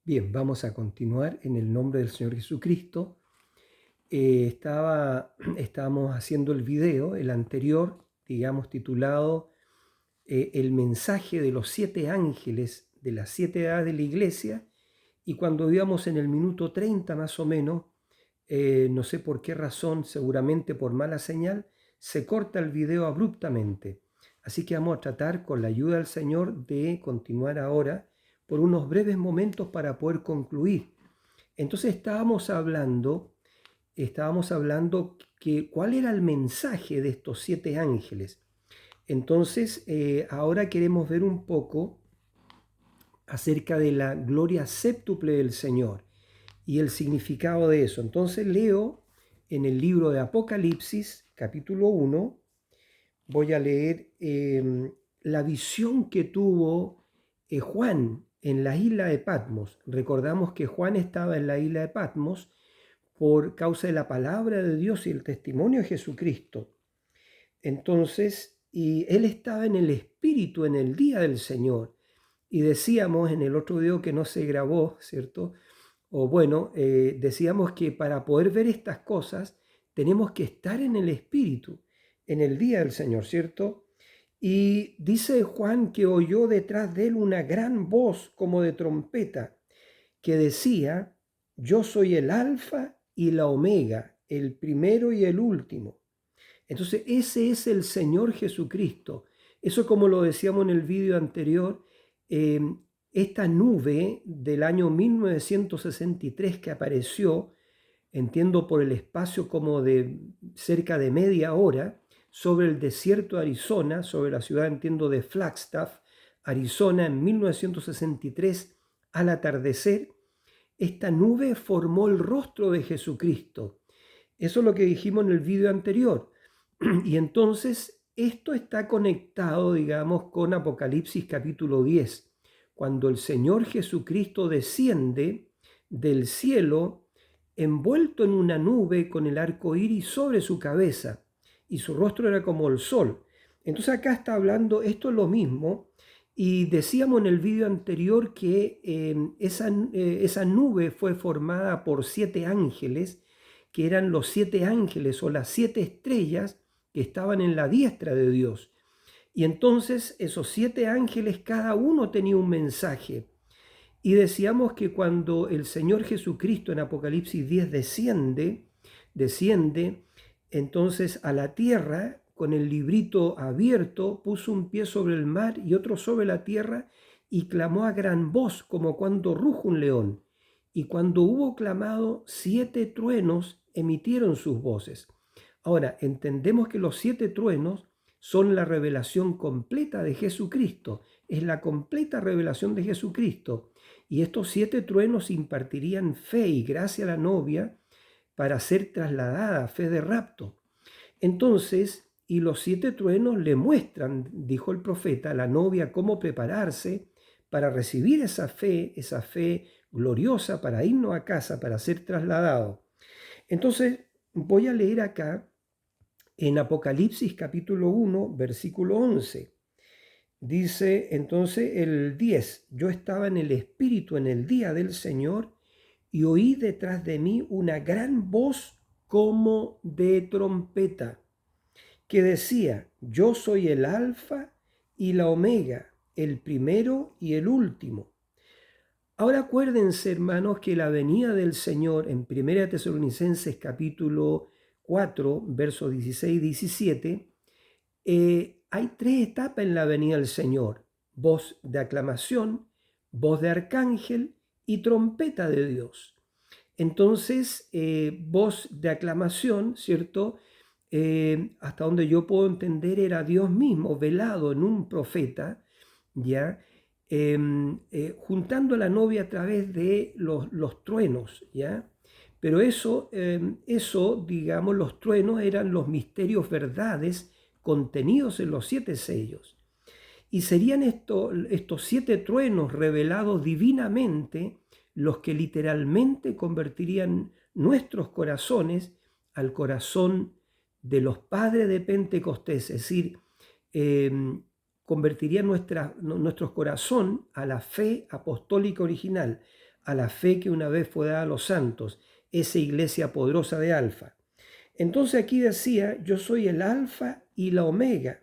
Bien, vamos a continuar en el nombre del Señor Jesucristo. Estábamos haciendo el video, el anterior, digamos, titulado El mensaje de los 7 ángeles de las 7 edades de la iglesia, y cuando íbamos en el minuto 30 más o menos, no sé por qué razón, seguramente por mala señal, se corta el video abruptamente. Así que vamos a tratar con la ayuda del Señor de continuar ahora por unos breves momentos para poder concluir. Entonces estábamos hablando que cuál era el mensaje de estos 7 ángeles. Entonces ahora queremos ver un poco acerca de la gloria séptuple del Señor y el significado de eso. Entonces leo en el libro de Apocalipsis, capítulo 1, voy a leer la visión que tuvo Juan en la isla de Patmos. Recordamos que Juan estaba en la isla de Patmos por causa de la palabra de Dios y el testimonio de Jesucristo. Entonces, y él estaba en el Espíritu en el día del Señor. Y decíamos en el otro video que no se grabó, ¿cierto? O bueno, decíamos que para poder ver estas cosas tenemos que estar en el Espíritu, en el día del Señor, ¿cierto? Y dice Juan que oyó detrás de él una gran voz como de trompeta que decía: yo soy el Alfa y la Omega, el primero y el último. Entonces ese es el Señor Jesucristo. Eso, como lo decíamos en el vídeo anterior, eh, esta nube del año 1963 que apareció, entiendo por el espacio como de cerca de media hora, sobre el desierto de Arizona, sobre la ciudad, entiendo, de Flagstaff, Arizona, en 1963, al atardecer, esta nube formó el rostro de Jesucristo. Eso es lo que dijimos en el vídeo anterior. Y entonces esto está conectado, digamos, con Apocalipsis capítulo 10, cuando el Señor Jesucristo desciende del cielo envuelto en una nube con el arco iris sobre su cabeza, y su rostro era como el sol. Entonces acá está hablando, esto es lo mismo, y decíamos en el vídeo anterior que esa nube fue formada por 7 ángeles, que eran los 7 ángeles o las 7 estrellas que estaban en la diestra de Dios. Y entonces esos 7 ángeles, cada uno tenía un mensaje. Y decíamos que cuando el Señor Jesucristo en Apocalipsis 10 desciende entonces a la tierra con el librito abierto, puso un pie sobre el mar y otro sobre la tierra, y clamó a gran voz como cuando ruge un león. Y cuando hubo clamado, 7 truenos emitieron sus voces. Ahora, entendemos que los 7 truenos son la revelación completa de Jesucristo, es la completa revelación de Jesucristo. Y estos 7 truenos impartirían fe y gracia a la novia para ser trasladada, fe de rapto. Entonces, y los 7 truenos le muestran, dijo el profeta, a la novia cómo prepararse para recibir esa fe gloriosa, para irnos a casa, para ser trasladado. Entonces, voy a leer acá en Apocalipsis capítulo 1, versículo 11. Dice entonces el 10: yo estaba en el Espíritu en el día del Señor, y oí detrás de mí una gran voz como de trompeta, que decía: yo soy el Alfa y la Omega, el primero y el último. Ahora acuérdense, hermanos, que la venida del Señor en 1 Tesalonicenses capítulo 4, versos 16 y 17, hay 3 etapas en la venida del Señor: voz de aclamación, voz de arcángel y trompeta de Dios. Entonces, voz de aclamación, ¿cierto? Hasta donde yo puedo entender, era Dios mismo velado en un profeta, ¿ya? Juntando a la novia a través de los truenos, ¿ya? Pero eso, digamos, los truenos eran los misterios, verdades contenidos en los 7 sellos. Y serían estos 7 truenos revelados divinamente los que literalmente convertirían nuestros corazones al corazón de los padres de Pentecostés, es decir, convertirían nuestro corazón a la fe apostólica original, a la fe que una vez fue dada a los santos, esa iglesia poderosa de Alfa. Entonces aquí decía, yo soy el Alfa y la Omega,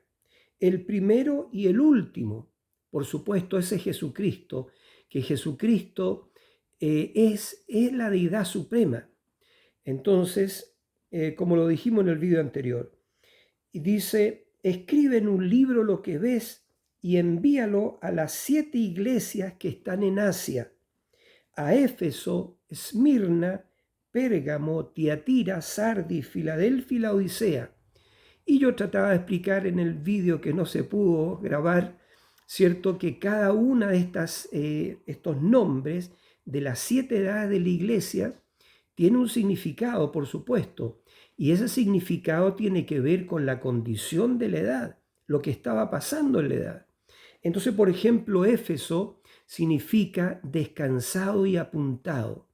el primero y el último. Por supuesto, ese es Jesucristo, que Jesucristo es la deidad suprema. Entonces, como lo dijimos en el video anterior, y dice, escribe en un libro lo que ves y envíalo a las 7 iglesias que están en Asia, a Éfeso, Esmirna, Pérgamo, Tiatira, Sardis, Filadelfia y la Odisea. Y yo trataba de explicar en el vídeo que no se pudo grabar, ¿cierto? Que cada una de estos nombres de las 7 edades de la iglesia tiene un significado, por supuesto. Y ese significado tiene que ver con la condición de la edad, lo que estaba pasando en la edad. Entonces, por ejemplo, Éfeso significa descansado y apuntado.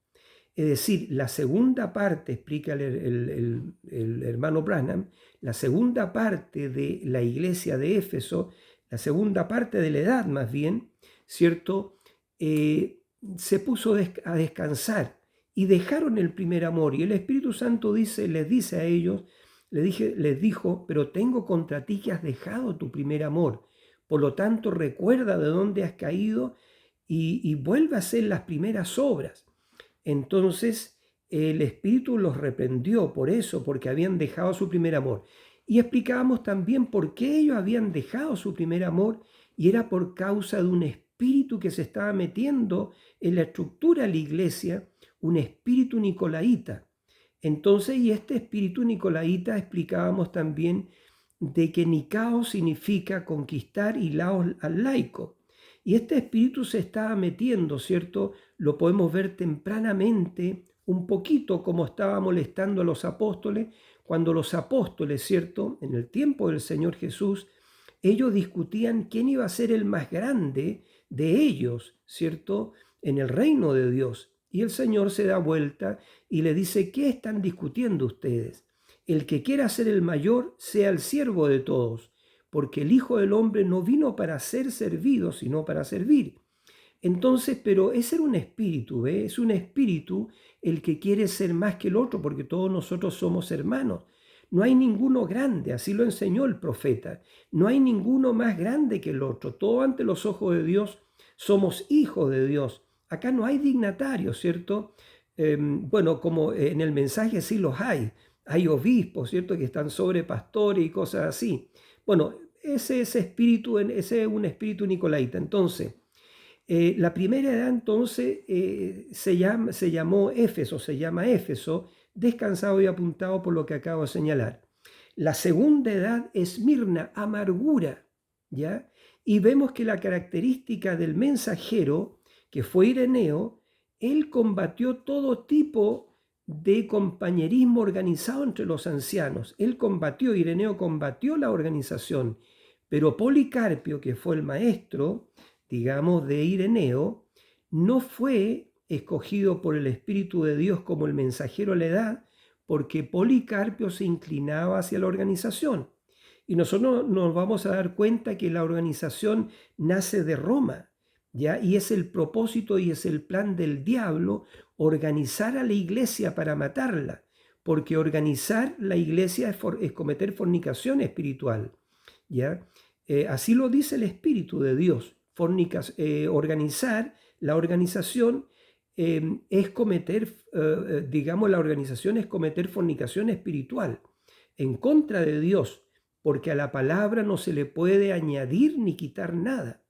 Es decir, la segunda parte, explica el hermano Branham, la segunda parte de la iglesia de Éfeso, la segunda parte de la edad más bien, ¿cierto? Se puso a descansar y dejaron el primer amor. Y el Espíritu Santo les dice a ellos, les dijo, pero tengo contra ti que has dejado tu primer amor. Por lo tanto, recuerda de dónde has caído y vuelve a hacer las primeras obras. Entonces el Espíritu los reprendió por eso, porque habían dejado su primer amor. Y explicábamos también por qué ellos habían dejado su primer amor, y era por causa de un espíritu que se estaba metiendo en la estructura de la iglesia, un espíritu nicolaíta. Entonces, y este espíritu nicolaíta explicábamos también de que Nicao significa conquistar y laos al laico. Y este espíritu se estaba metiendo, ¿cierto? Lo podemos ver tempranamente, un poquito como estaba molestando a los apóstoles, cuando los apóstoles, ¿cierto? En el tiempo del Señor Jesús, ellos discutían quién iba a ser el más grande de ellos, ¿cierto? En el reino de Dios. Y el Señor se da vuelta y le dice, ¿qué están discutiendo ustedes? El que quiera ser el mayor, sea el siervo de todos, porque el Hijo del Hombre no vino para ser servido, sino para servir. Entonces, pero ese era un espíritu, ¿ve? Es un espíritu el que quiere ser más que el otro, porque todos nosotros somos hermanos. No hay ninguno grande, así lo enseñó el profeta. No hay ninguno más grande que el otro. Todos ante los ojos de Dios somos hijos de Dios. Acá no hay dignatarios, ¿cierto? Bueno, como en el mensaje sí los hay. Hay obispos, ¿cierto? Que están sobre pastores y cosas así. Bueno, ese es un espíritu nicolaita. Entonces, la primera edad entonces se llama Éfeso, descansado y apuntado por lo que acabo de señalar. La segunda edad es Mirna, amargura, ¿ya? Y vemos que la característica del mensajero, que fue Ireneo, él combatió todo tipo de compañerismo organizado entre los ancianos. Ireneo combatió la organización, pero Policarpio, que fue el maestro, digamos, de Ireneo, no fue escogido por el Espíritu de Dios como el mensajero de la edad, porque Policarpio se inclinaba hacia la organización. Y nosotros nos vamos a dar cuenta que la organización nace de Roma, ¿ya? Y es el propósito y es el plan del diablo organizar a la iglesia para matarla, porque organizar la iglesia es cometer fornicación espiritual, ¿ya? Así lo dice el Espíritu de Dios. Organizar la organización es cometer, la organización es cometer fornicación espiritual en contra de Dios, porque a la palabra no se le puede añadir ni quitar nada.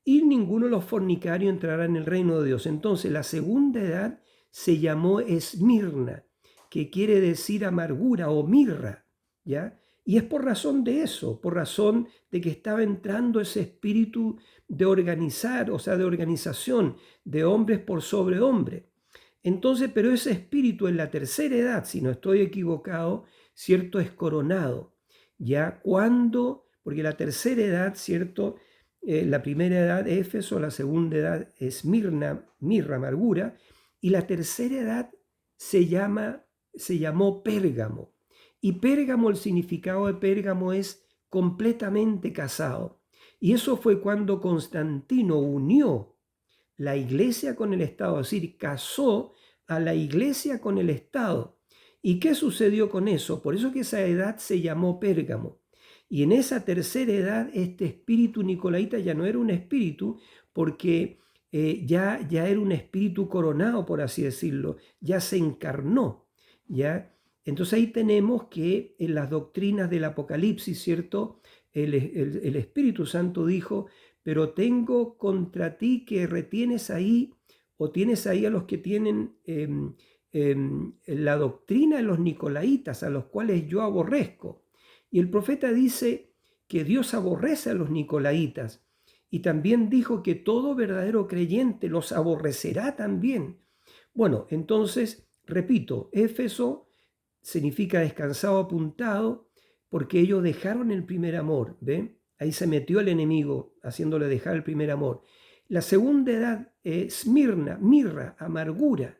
Y ninguno de los fornicarios entrará en el reino de Dios. Entonces la segunda edad se llamó Esmirna, que quiere decir amargura o mirra, ¿ya? Y es por razón de eso, por razón de que estaba entrando ese espíritu de organizar, o sea, de organización, de hombres por sobre hombre. Entonces, pero ese espíritu en la tercera edad, si no estoy equivocado, ¿cierto? Es coronado. ¿Ya? Cuando, porque la tercera edad, ¿cierto? La primera edad, Éfeso, la segunda edad, Esmirna, mirra, amargura, y la tercera edad se llamó Pérgamo. Y Pérgamo, el significado de Pérgamo es completamente casado. Y eso fue cuando Constantino unió la iglesia con el Estado, es decir, casó a la iglesia con el Estado. ¿Y qué sucedió con eso? Por eso que esa edad se llamó Pérgamo. Y en esa tercera edad, este espíritu nicolaita ya no era un espíritu, porque ya era un espíritu coronado, por así decirlo, ya se encarnó, ¿ya? Entonces ahí tenemos que en las doctrinas del Apocalipsis, ¿cierto? El Espíritu Santo dijo, pero tengo contra ti que retienes ahí, o tienes ahí a los que tienen la doctrina de los nicolaitas, a los cuales yo aborrezco. Y el profeta dice que Dios aborrece a los nicolaitas, y también dijo que todo verdadero creyente los aborrecerá también. Bueno, entonces, repito, Éfeso significa descansado, apuntado, porque ellos dejaron el primer amor, ¿ve? Ahí se metió el enemigo haciéndole dejar el primer amor. La segunda edad, Esmirna, mirra, amargura.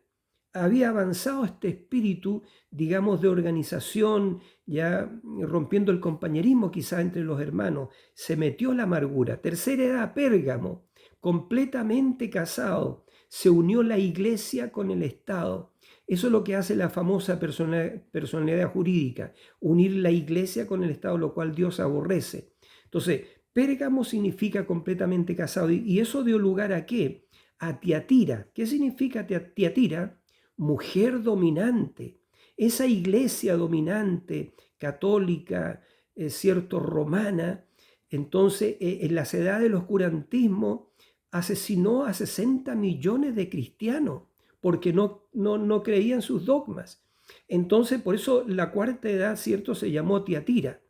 Había avanzado este espíritu, digamos, de organización, ya rompiendo el compañerismo quizá entre los hermanos. Se metió la amargura. Tercera edad, Pérgamo, completamente casado. Se unió la iglesia con el Estado. Eso es lo que hace la famosa personalidad jurídica, unir la iglesia con el Estado, lo cual Dios aborrece. Entonces, Pérgamo significa completamente casado. ¿Y eso dio lugar a qué? A Tiatira. ¿Qué significa Tiatira? Mujer dominante. Esa iglesia dominante, católica, cierto, romana, entonces en las edades del oscurantismo asesinó a 60 millones de cristianos porque no creían sus dogmas. Entonces, por eso la cuarta edad, ¿cierto?, se llamó Tiatira.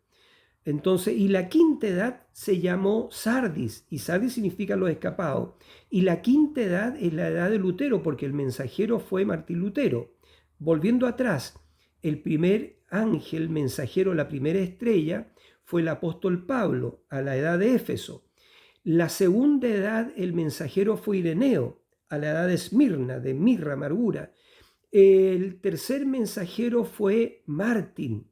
Entonces, y la quinta edad se llamó Sardis, y Sardis significa los escapados. Y la quinta edad es la edad de Lutero, porque el mensajero fue Martín Lutero. Volviendo atrás, el primer ángel mensajero, la primera estrella, fue el apóstol Pablo, a la edad de Éfeso. La segunda edad, el mensajero fue Ireneo, a la edad de Esmirna, de mirra, amargura. El tercer mensajero fue Martín,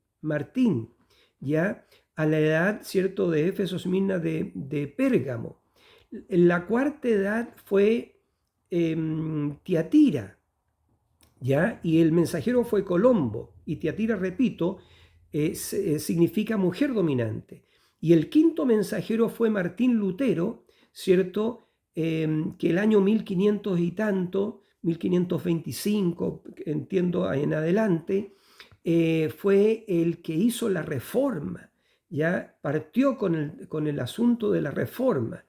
¿ya? A la edad, ¿cierto?, de Éfeso, Esmirna, de Pérgamo. La cuarta edad fue Tiatira, ¿ya? Y el mensajero fue Colombo. Y Tiatira, repito, significa mujer dominante. Y el quinto mensajero fue Martín Lutero, ¿cierto?, que el año 1500 y tanto, 1525, entiendo, en adelante, fue el que hizo la reforma, ya partió con el asunto de la reforma.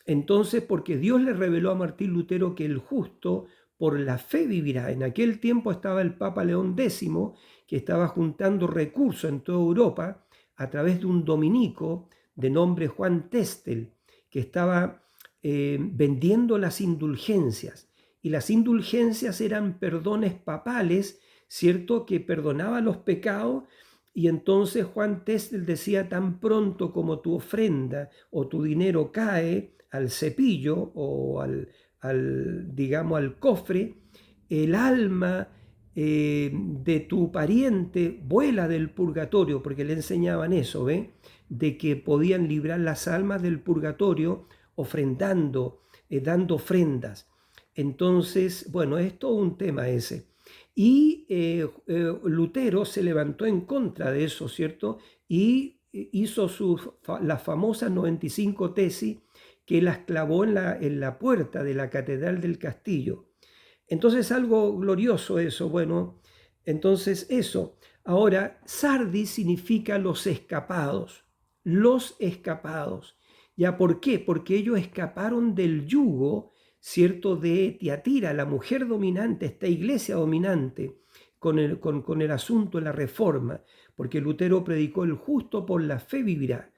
Entonces, porque Dios le reveló a Martín Lutero que el justo por la fe vivirá. En aquel tiempo estaba el Papa León X, que estaba juntando recursos en toda Europa a través de un dominico de nombre Juan Testel, que estaba vendiendo las indulgencias. Y las indulgencias eran perdones papales, ¿cierto?, que perdonaban los pecados. Y entonces Juan Testel decía, tan pronto como tu ofrenda o tu dinero cae al cepillo o digamos, al cofre, el alma de tu pariente vuela del purgatorio, porque le enseñaban eso, ¿ve? De que podían librar las almas del purgatorio ofrendando, dando ofrendas. Entonces, bueno, es todo un tema ese. Y Lutero se levantó en contra de eso, ¿cierto? Y hizo las famosas 95 tesis, que las clavó en la puerta de la Catedral del Castillo. Entonces, algo glorioso eso, bueno, entonces eso. Ahora, Sardis significa los escapados, los escapados. ¿Ya por qué? Porque ellos escaparon del yugo, ¿cierto?, de Tiatira, la mujer dominante, esta iglesia dominante, con el asunto de la reforma, porque Lutero predicó el justo por la fe vivirá.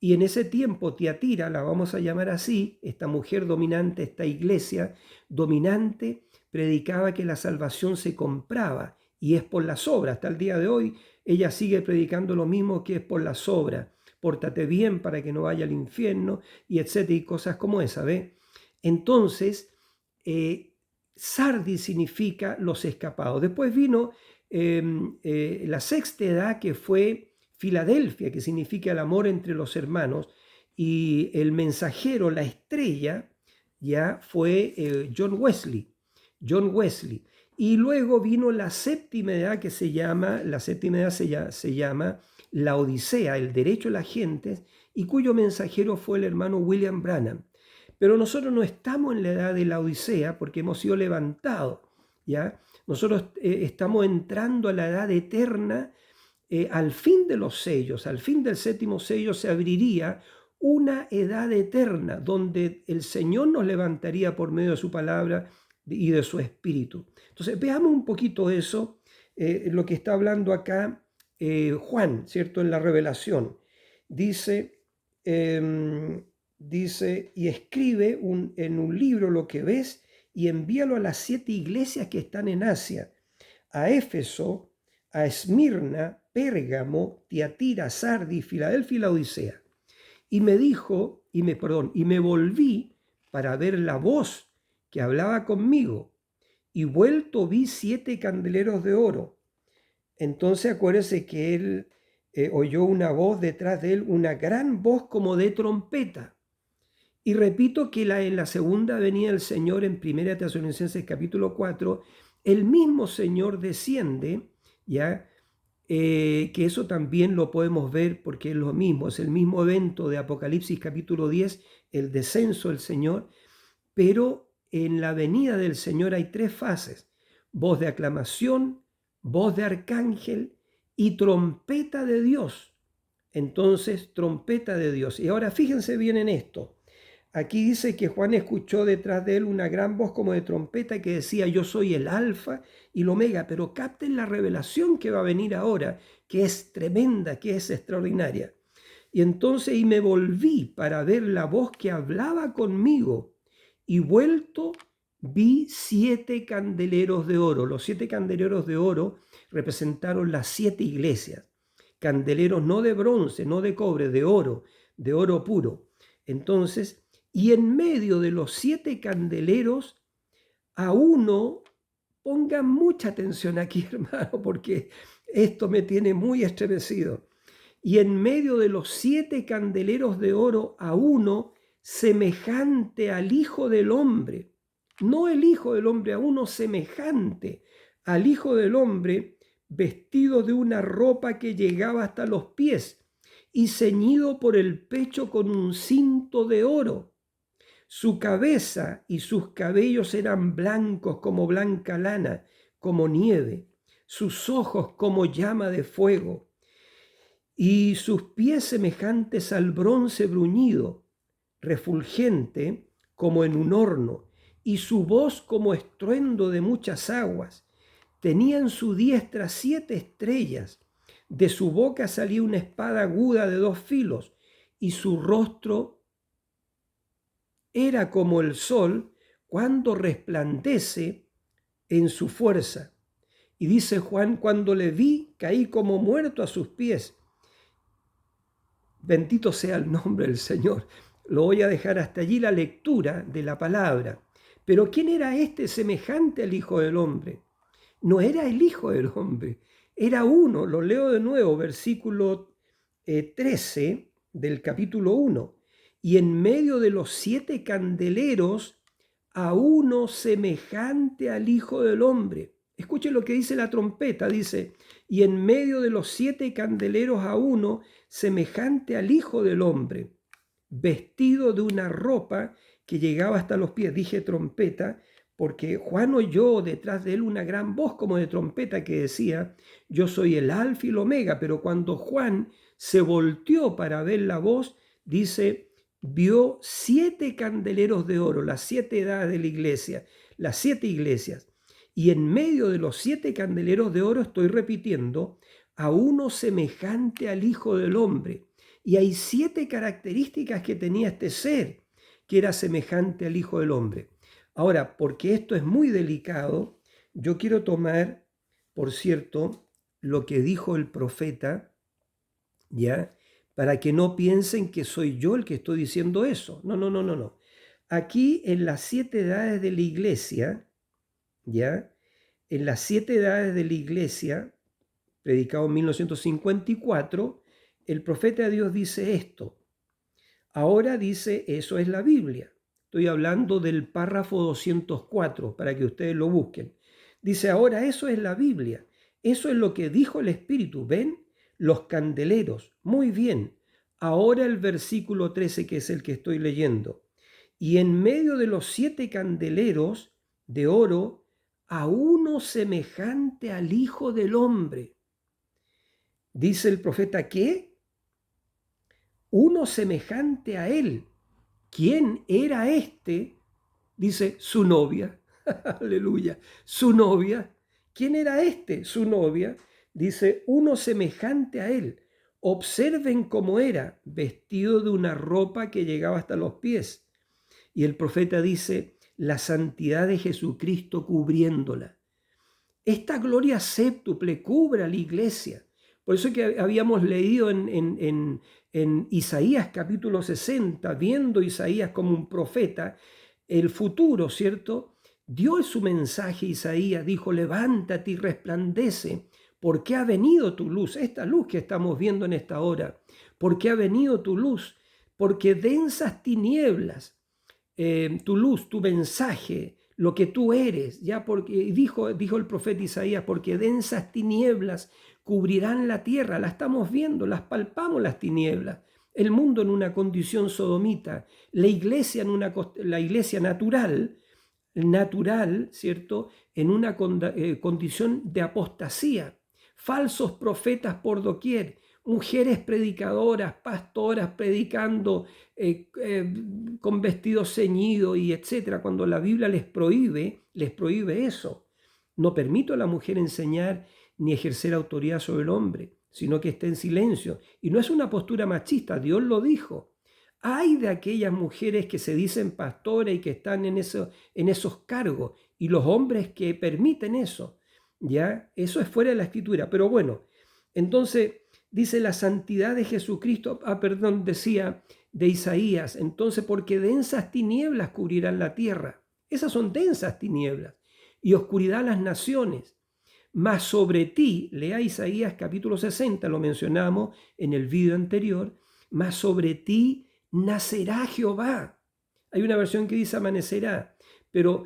Y en ese tiempo Tiatira, la vamos a llamar así, esta mujer dominante, esta iglesia dominante, predicaba que la salvación se compraba y es por las obras. Hasta el día de hoy ella sigue predicando lo mismo, que es por las obras. Pórtate bien para que no vaya al infierno, y etcétera, y cosas como esa, ¿ve? Entonces, Sardis significa los escapados. Después vino la sexta edad, que fue Filadelfia, que significa el amor entre los hermanos, y el mensajero, la estrella, ya fue John Wesley. John Wesley. Y luego vino la séptima edad que se llama, se llama la Odisea, el derecho de las gentes, y cuyo mensajero fue el hermano William Branham. Pero nosotros no estamos en la edad de la Odisea porque hemos sido levantados, ¿ya? Nosotros estamos entrando a la edad eterna. Al fin de los sellos, al fin del séptimo sello se abriría una edad eterna donde el Señor nos levantaría por medio de su palabra y de su espíritu. Entonces veamos un poquito eso, lo que está hablando acá Juan, ¿cierto? En la revelación. Dice, y escribe en un libro lo que ves y envíalo a las 7 iglesias que están en Asia, a Éfeso, a Esmirna, Pérgamo, Tiatira, Sardis, Filadelfia y Laodicea. Y me dijo, y me volví para ver la voz que hablaba conmigo, y vuelto vi 7 candeleros de oro. Entonces acuérdese que él oyó una voz detrás de él, una gran voz como de trompeta. Y repito que en la segunda venida del Señor, en 1 Tesalonicenses capítulo 4, el mismo Señor desciende, ¿ya? Que eso también lo podemos ver porque es lo mismo, es el mismo evento de Apocalipsis capítulo 10, el descenso del Señor, pero en la venida del Señor hay 3 fases: voz de aclamación, voz de arcángel y trompeta de Dios. Entonces, trompeta de Dios. Y ahora fíjense bien en esto. Aquí dice que Juan escuchó detrás de él una gran voz como de trompeta que decía: yo soy el alfa y el omega. Pero capten la revelación que va a venir ahora, que es tremenda, que es extraordinaria. Y entonces me volví para ver la voz que hablaba conmigo, y vuelto vi 7 candeleros de oro. Los 7 candeleros de oro representaron las 7 iglesias. Candeleros no de bronce, no de cobre, de oro puro. Entonces, y en medio de los 7 candeleros, a uno, pongan mucha atención aquí, hermano, porque esto me tiene muy estremecido. Y en medio de los 7 candeleros de oro, a uno semejante al Hijo del Hombre, no el Hijo del Hombre, a uno semejante al Hijo del Hombre, vestido de una ropa que llegaba hasta los pies y ceñido por el pecho con un cinto de oro. Su cabeza y sus cabellos eran blancos como blanca lana, como nieve, sus ojos como llama de fuego, y sus pies semejantes al bronce bruñido, refulgente como en un horno, y su voz como estruendo de muchas aguas. Tenía en su diestra 7 estrellas, de su boca salía una espada aguda de 2 filos, y su rostro era como el sol cuando resplandece en su fuerza. Y dice Juan: cuando le vi, caí como muerto a sus pies. Bendito sea el nombre del Señor. Lo voy a dejar hasta allí la lectura de la palabra. Pero ¿quién era este semejante al Hijo del Hombre? No era el Hijo del Hombre, era uno. Lo leo de nuevo, versículo 13 del capítulo 1. Y en medio de los 7 candeleros, a uno semejante al Hijo del Hombre. Escuchen lo que dice la trompeta, dice: y en medio de los 7 candeleros, a uno semejante al Hijo del Hombre, vestido de una ropa que llegaba hasta los pies. Dije trompeta porque Juan oyó detrás de él una gran voz como de trompeta que decía: yo soy el alfa y el omega. Pero cuando Juan se volteó para ver la voz, dice, vio 7 candeleros de oro, las 7 edades de la iglesia, las 7 iglesias. Y en medio de los 7 candeleros de oro, estoy repitiendo, a uno semejante al Hijo del Hombre. Y hay 7 características que tenía este ser, que era semejante al Hijo del Hombre. Ahora, porque esto es muy delicado, yo quiero tomar, por cierto, lo que dijo el profeta, ¿ya? Para que no piensen que soy yo el que estoy diciendo eso. No, no, no, no, no. Aquí en las 7 edades de la iglesia, ¿ya? En las 7 edades de la iglesia, predicado en 1954, el profeta de Dios dice esto. Ahora dice, eso es la Biblia. Estoy hablando del párrafo 204 para que ustedes lo busquen. Dice, ahora eso es la Biblia. Eso es lo que dijo el Espíritu. ¿Ven? Los candeleros. Muy bien. Ahora el versículo 13, que es el que estoy leyendo. Y en medio de los 7 candeleros de oro, a uno semejante al Hijo del Hombre. Dice el profeta que uno semejante a él. ¿Quién era este? Dice su novia. Aleluya. Su novia. ¿Quién era este? Su novia. Dice uno semejante a él. Observen cómo era, vestido de una ropa que llegaba hasta los pies. Y el profeta dice, la santidad de Jesucristo cubriéndola. Esta gloria séptuple cubre a la iglesia. Por eso que habíamos leído en Isaías capítulo 60, viendo Isaías como un profeta, el futuro, ¿cierto? Dio su mensaje Isaías, dijo, levántate y resplandece, porque ha venido tu luz, esta luz que estamos viendo en esta hora, porque ha venido tu luz, porque densas tinieblas, tu luz, tu mensaje, lo que tú eres, ya porque dijo el profeta Isaías, porque densas tinieblas cubrirán la tierra, la estamos viendo, las palpamos las tinieblas, el mundo en una condición sodomita, la iglesia la iglesia natural, ¿cierto? En una condición de apostasía, falsos profetas por doquier, mujeres predicadoras, pastoras predicando con vestidos ceñidos y etcétera, cuando la Biblia les prohíbe eso. No permito a la mujer enseñar ni ejercer autoridad sobre el hombre, sino que esté en silencio. Y no es una postura machista, Dios lo dijo. Hay de aquellas mujeres que se dicen pastoras y que están en esos cargos, y los hombres que permiten eso, ¿ya? Eso es fuera de la escritura, pero bueno, entonces dice la santidad de Jesucristo, decía de Isaías, entonces porque densas tinieblas cubrirán la tierra, esas son densas tinieblas, y oscuridad las naciones, mas sobre ti, lea Isaías capítulo 60, lo mencionamos en el video anterior, mas sobre ti nacerá Jehová. Hay una versión que dice amanecerá, pero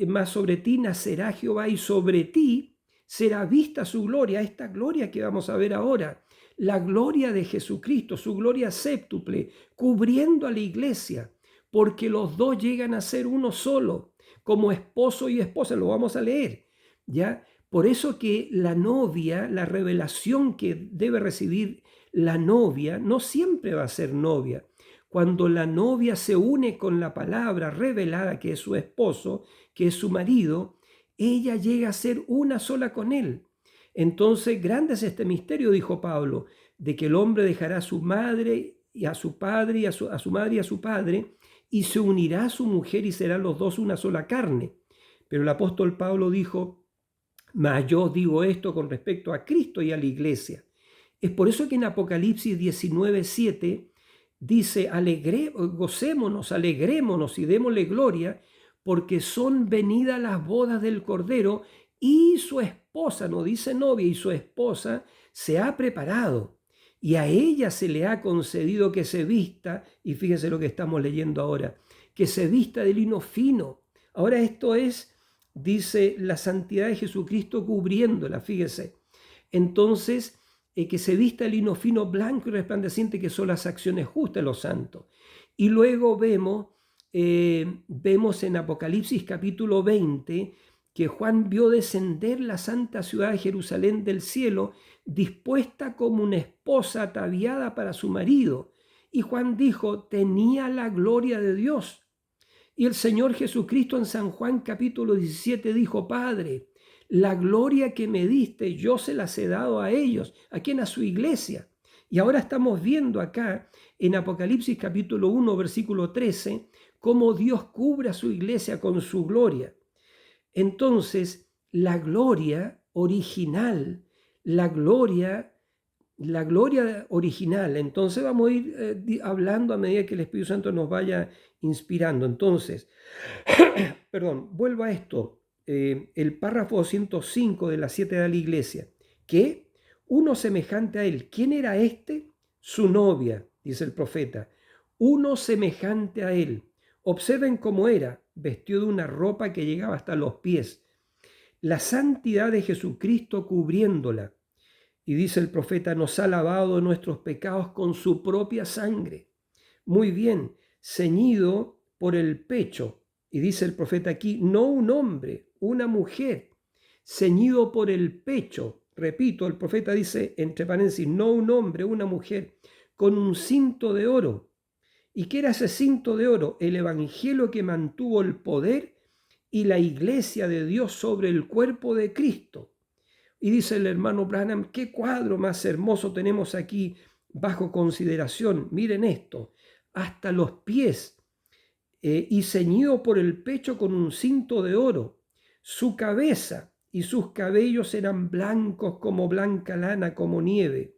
más sobre ti nacerá Jehová y sobre ti será vista su gloria, esta gloria que vamos a ver ahora, la gloria de Jesucristo, su gloria séptuple, cubriendo a la iglesia, porque los dos llegan a ser uno solo, como esposo y esposa, lo vamos a leer, ¿ya? Por eso que la novia, la revelación que debe recibir la novia, no siempre va a ser novia. Cuando la novia se une con la palabra revelada, que es su esposo, que es su marido, ella llega a ser una sola con él. Entonces, grande es este misterio, dijo Pablo, de que el hombre dejará a su madre y a su padre, y a su madre y a su padre, y se unirá a su mujer y serán los dos una sola carne. Pero el apóstol Pablo dijo, mas yo digo esto con respecto a Cristo y a la iglesia. Es por eso que en Apocalipsis 19:7 dice, gocémonos, alegrémonos y démosle gloria, porque son venidas las bodas del Cordero y su esposa, no dice novia, y su esposa se ha preparado. Y a ella se le ha concedido que se vista, y fíjese lo que estamos leyendo ahora, que se vista de lino fino. Ahora esto es, dice, la santidad de Jesucristo cubriéndola, fíjese. Entonces, que se vista el lino fino, blanco y resplandeciente, que son las acciones justas de los santos. Y luego vemos en Apocalipsis capítulo 20 que Juan vio descender la santa ciudad de Jerusalén del cielo, dispuesta como una esposa ataviada para su marido. Y Juan dijo, tenía la gloria de Dios. Y el Señor Jesucristo en San Juan capítulo 17 dijo, Padre, la gloria que me diste, yo se las he dado a ellos. ¿A quién? A su iglesia. Y ahora estamos viendo acá en Apocalipsis capítulo 1, versículo 13, cómo Dios cubre a su iglesia con su gloria. Entonces, la gloria original, la gloria original. Entonces vamos a ir hablando a medida que el Espíritu Santo nos vaya inspirando. Entonces, vuelvo a esto. El párrafo 205 de las 7 de la iglesia, que uno semejante a él. ¿Quién era este? Su novia, dice el profeta. Uno semejante a él. Observen cómo era, vestido de una ropa que llegaba hasta los pies, la santidad de Jesucristo cubriéndola. Y dice el profeta, nos ha lavado de nuestros pecados con su propia sangre. Muy bien, ceñido por el pecho. Y dice el profeta aquí, no un hombre, una mujer, ceñido por el pecho. Repito, el profeta dice, entre paréntesis, no un hombre, una mujer, con un cinto de oro. ¿Y qué era ese cinto de oro? El evangelio que mantuvo el poder y la iglesia de Dios sobre el cuerpo de Cristo. Y dice el hermano Branham, qué cuadro más hermoso tenemos aquí bajo consideración. Miren esto, hasta los pies y ceñido por el pecho con un cinto de oro. Su cabeza y sus cabellos eran blancos como blanca lana, como nieve.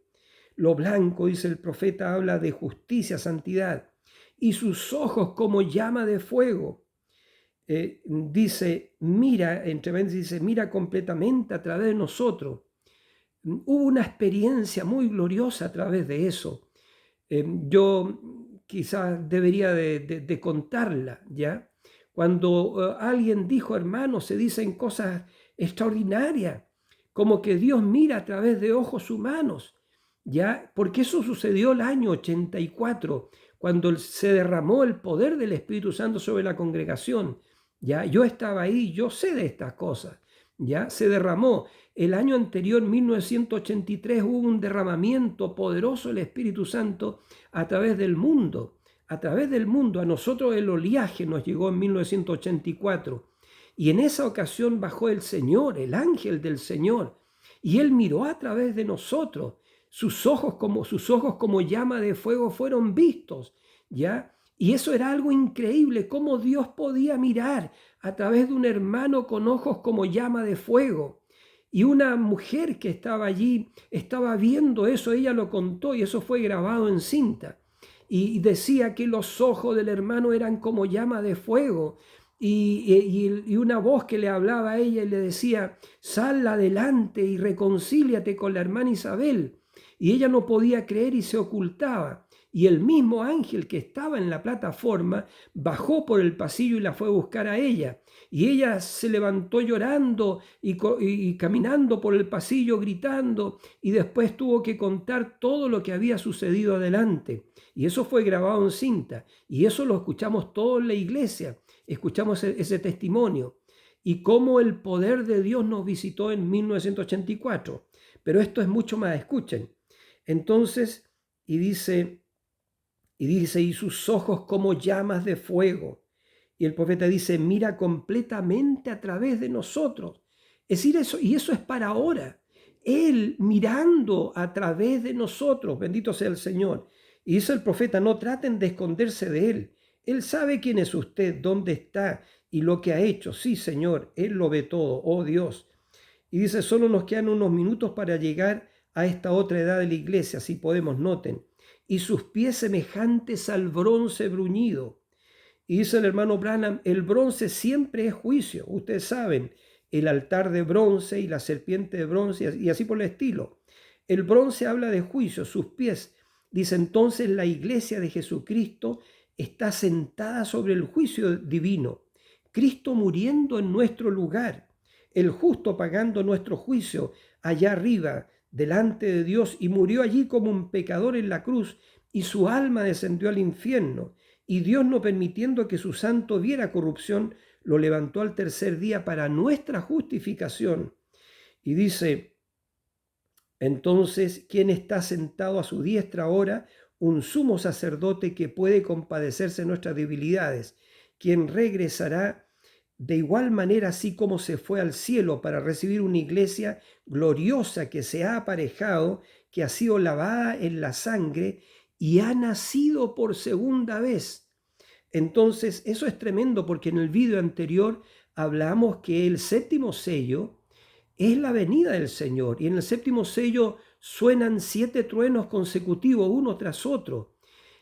Lo blanco, dice el profeta, habla de justicia, santidad. Y sus ojos como llama de fuego. Dice, mira, entre paréntesis, dice, mira completamente a través de nosotros. Hubo una experiencia muy gloriosa a través de eso. Yo quizás debería de contarla, ¿ya? Cuando alguien dijo, hermano, se dicen cosas extraordinarias, como que Dios mira a través de ojos humanos, ¿ya? Porque eso sucedió el año 84, cuando se derramó el poder del Espíritu Santo sobre la congregación, ¿ya? Yo estaba ahí, yo sé de estas cosas, ¿ya? Se derramó. El año anterior, 1983, hubo un derramamiento poderoso del Espíritu Santo a través del mundo. A través del mundo, a nosotros el oleaje nos llegó en 1984. Y en esa ocasión bajó el Señor, el ángel del Señor. Y Él miró a través de nosotros. Sus ojos como llama de fuego fueron vistos, ¿ya? Y eso era algo increíble, cómo Dios podía mirar a través de un hermano con ojos como llama de fuego. Y una mujer que estaba allí estaba viendo eso, ella lo contó y eso fue grabado en cinta. Y decía que los ojos del hermano eran como llama de fuego. Y una voz que le hablaba a ella y le decía, sal adelante y reconcíliate con la hermana Isabel. Y ella no podía creer y se ocultaba. Y el mismo ángel que estaba en la plataforma bajó por el pasillo y la fue a buscar a ella. Y ella se levantó llorando y caminando por el pasillo gritando, y después tuvo que contar todo lo que había sucedido adelante. Y eso fue grabado en cinta. Y eso lo escuchamos todos en la iglesia. Escuchamos ese testimonio. Y cómo el poder de Dios nos visitó en 1984. Pero esto es mucho más, escuchen. Entonces, y sus ojos como llamas de fuego. Y el profeta dice, mira completamente a través de nosotros. Es decir, eso es para ahora. Él mirando a través de nosotros, bendito sea el Señor. Y dice el profeta, no traten de esconderse de Él. Él sabe quién es usted, dónde está y lo que ha hecho. Sí, Señor, Él lo ve todo, oh Dios. Y dice, solo nos quedan unos minutos para llegar a esta otra edad de la iglesia, si podemos, noten. Y sus pies semejantes al bronce bruñido. Y dice el hermano Branham, el bronce siempre es juicio. Ustedes saben, el altar de bronce y la serpiente de bronce y así por el estilo. El bronce habla de juicio, sus pies. Dice entonces la iglesia de Jesucristo está sentada sobre el juicio divino. Cristo muriendo en nuestro lugar. El justo pagando nuestro juicio allá arriba, delante de Dios, y murió allí como un pecador en la cruz, y su alma descendió al infierno. Y Dios, no permitiendo que su santo viera corrupción, lo levantó al tercer día para nuestra justificación. Y dice, entonces, ¿quién está sentado a su diestra ahora? Un sumo sacerdote que puede compadecerse de nuestras debilidades, quien regresará de igual manera así como se fue al cielo para recibir una iglesia gloriosa que se ha aparejado, que ha sido lavada en la sangre y ha nacido por segunda vez. Entonces, eso es tremendo porque en el video anterior hablamos que el séptimo sello es la venida del Señor y en el séptimo sello suenan 7 truenos consecutivos uno tras otro.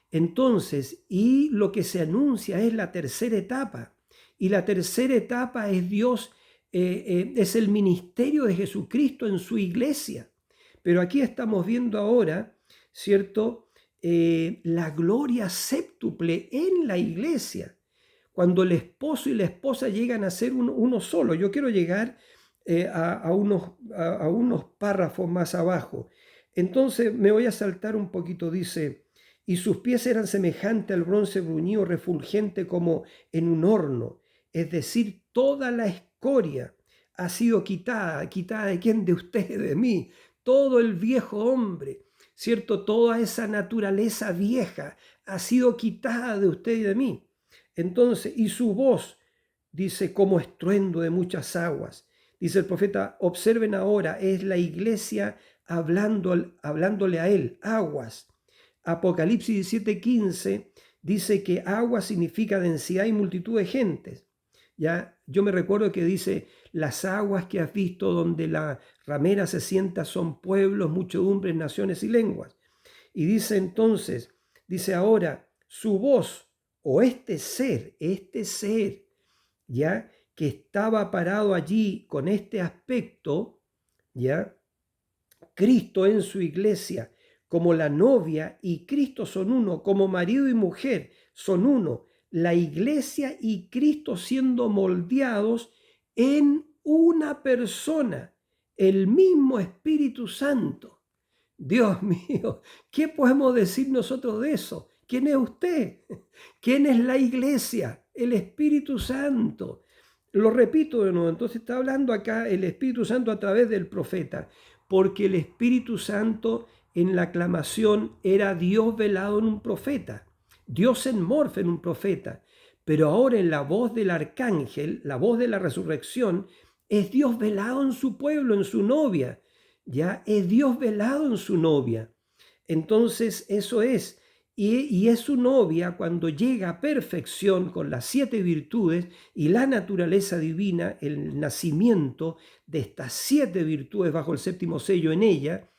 Entonces, y lo que se anuncia es la tercera etapa. Y la tercera etapa es Dios, es el ministerio de Jesucristo en su iglesia. Pero aquí estamos viendo ahora, ¿cierto? La gloria séptuple en la iglesia. cuando el esposo y la esposa llegan a ser uno solo. Yo quiero llegar a unos párrafos más abajo. Entonces me voy a saltar un poquito, dice, y sus pies eran semejantes al bronce bruñido, refulgente como en un horno, es decir, toda la escoria ha sido quitada. ¿Quitada de quién? De usted, de mí. Todo el viejo hombre, ¿cierto? Toda esa naturaleza vieja ha sido quitada de usted y de mí. Entonces, y su voz, dice, como estruendo de muchas aguas. Dice el profeta, observen ahora, es la iglesia hablándole a él, aguas. Apocalipsis 17:15 dice que agua significa densidad y multitud de gentes. Ya, yo me recuerdo que dice, las aguas que has visto donde la ramera se sienta son pueblos, muchedumbres, naciones y lenguas. Y dice entonces, dice ahora, su voz o este ser, ya, que estaba parado allí con este aspecto, ya, Cristo en su iglesia, como la novia y Cristo son uno, como marido y mujer son uno, la iglesia y Cristo siendo moldeados en una persona, el mismo Espíritu Santo. Dios mío, ¿qué podemos decir nosotros de eso? ¿Quién es usted? ¿Quién es la iglesia? El Espíritu Santo. Lo repito de nuevo, entonces está hablando acá el Espíritu Santo a través del profeta, porque el Espíritu Santo en la aclamación era Dios velado en un profeta, Dios en morfe en un profeta, pero ahora en la voz del arcángel, la voz de la resurrección, es Dios velado en su pueblo, en su novia, ya es Dios velado en su novia. Entonces eso es. Y es su novia cuando llega a perfección con las 7 virtudes y la naturaleza divina, el nacimiento de estas 7 virtudes bajo el 7º sello en ella.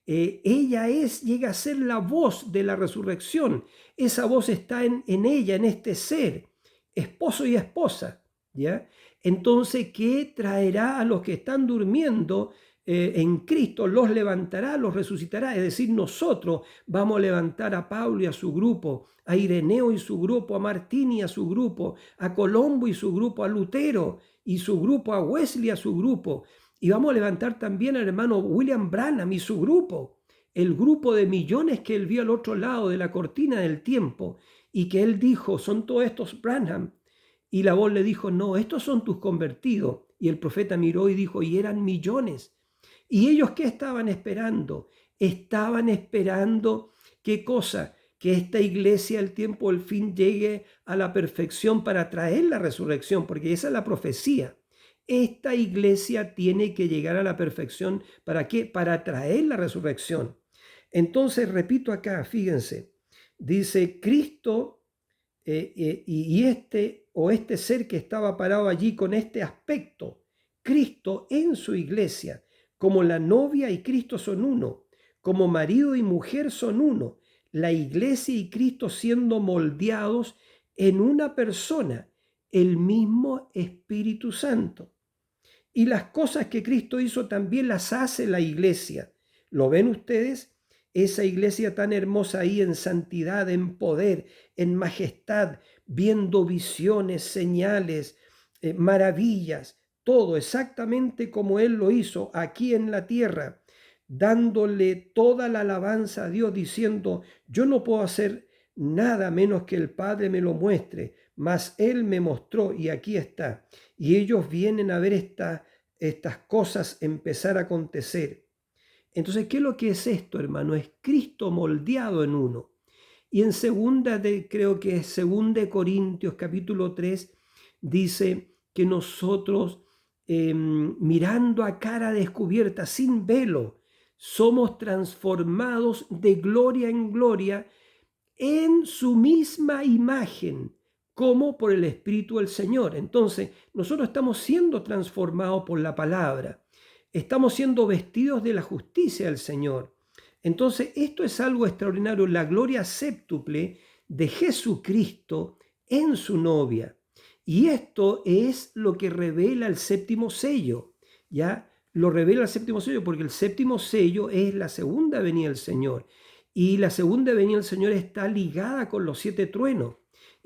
Ella llega a ser la voz de la resurrección. Esa voz está en ella, en este ser, esposo y esposa, ¿ya? Entonces, ¿qué traerá a los que están durmiendo? En Cristo los levantará, los resucitará, es decir, nosotros vamos a levantar a Pablo y a su grupo, a Ireneo y su grupo, a Martín y a su grupo, a Colombo y su grupo, a Lutero y su grupo, a Wesley y a su grupo, y vamos a levantar también al hermano William Branham y su grupo, el grupo de millones que él vio al otro lado de la cortina del tiempo y que él dijo, son todos estos Branham, y la voz le dijo, no, estos son tus convertidos, y el profeta miró y dijo, y eran millones. ¿Y ellos qué estaban esperando? Estaban esperando, ¿qué cosa? Que esta iglesia al tiempo del fin llegue a la perfección para traer la resurrección, porque esa es la profecía. Esta iglesia tiene que llegar a la perfección. ¿Para qué? Para traer la resurrección. Entonces, repito acá, fíjense, dice Cristo y este ser que estaba parado allí con este aspecto, Cristo en su iglesia, como la novia y Cristo son uno, como marido y mujer son uno, la iglesia y Cristo siendo moldeados en una persona, el mismo Espíritu Santo. Y las cosas que Cristo hizo también las hace la iglesia. ¿Lo ven ustedes? Esa iglesia tan hermosa ahí en santidad, en poder, en majestad, viendo visiones, señales, maravillas, todo exactamente como Él lo hizo aquí en la tierra, dándole toda la alabanza a Dios, diciendo, yo no puedo hacer nada menos que el Padre me lo muestre, mas Él me mostró y aquí está. Y ellos vienen a ver estas cosas empezar a acontecer. Entonces, ¿qué es lo que es esto, hermano? Es Cristo moldeado en uno. Y en creo que es 2 Corintios capítulo 3, dice que nosotros, mirando a cara descubierta, sin velo, somos transformados de gloria en gloria en su misma imagen, como por el Espíritu del Señor. Entonces, nosotros estamos siendo transformados por la palabra. Estamos siendo vestidos de la justicia del Señor. Entonces, esto es algo extraordinario, la gloria séptuple de Jesucristo en su novia. Y esto es lo que revela el 7º sello, ¿ya? Lo revela el 7º sello porque el 7º sello es la segunda venida del Señor. Y la segunda venida del Señor está ligada con los 7 truenos.